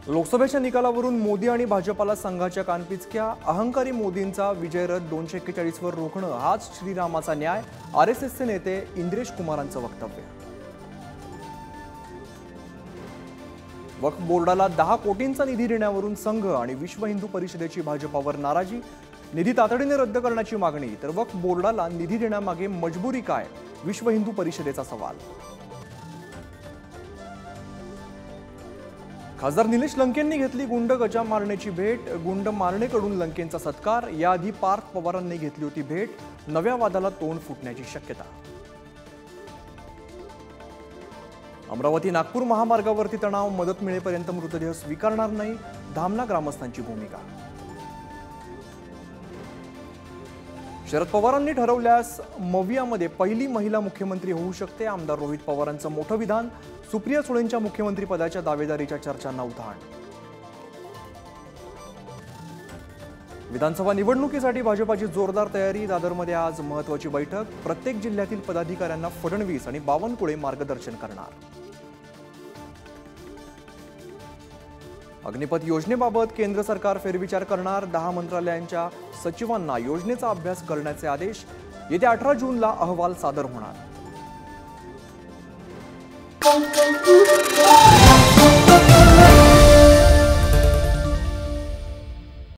लोकसभेच्या निकालावरून मोदी आणि भाजपाला संघाच्या कानपिचक्या। अहंकारी मोदींचा विजय रथ 241 वर रोखणं हाच श्रीरामाचा न्याय। आरएसएसचे नेते इंद्रेश कुमारांचं वक्तव्य। वक्फ बोर्डाला 10 कोटींचा निधी देण्यावरून संघ आणि विश्व हिंदू परिषदेची भाजपावर नाराजी। निधी तातडीने रद्द करण्याची मागणी, तर वक्फ बोर्डाला निधी देण्यामागे मजबुरी काय? विश्व हिंदू परिषदेचा सवाल। खासदार निलेश लंकेंनी घेतली गुंड गजा मारण्याची भेट। गुंड मारणेकडून लंकेंचा सत्कार। याआधी पार्थ पवारांनी घेतली होती भेट। नव्या वादाला तोंड फुटण्याची शक्यता। अमरावती नागपूर महामार्गावरती तणाव। मदत मिळेपर्यंत मृतदेह स्वीकारणार नाही, धामणा ग्रामस्थांची भूमिका। शरद पवारांनी ठरवल्यास मवियामध्ये पहिली महिला मुख्यमंत्री होऊ शकते। आमदार रोहित पवारांचं मोठं विधान। सुप्रिया सुळेंच्या मुख्यमंत्री पदाच्या दावेदारीच्या चर्चांना उधाण। विधानसभा निवडणुकीसाठी भाजपाची जोरदार तयारी। दादरमध्ये आज महत्त्वाची बैठक। प्रत्येक जिल्ह्यातील पदाधिकाऱ्यांना फडणवीस आणि बावनकुळे मार्गदर्शन करणार। अग्निपथ योजनेबाबत केंद्र सरकार फेरविचार करणार। 10 मंत्रालयांच्या सचिवांना योजनेचा अभ्यास करण्याचे आदेश। येत्या 18 जूनला अहवाल सादर होणार।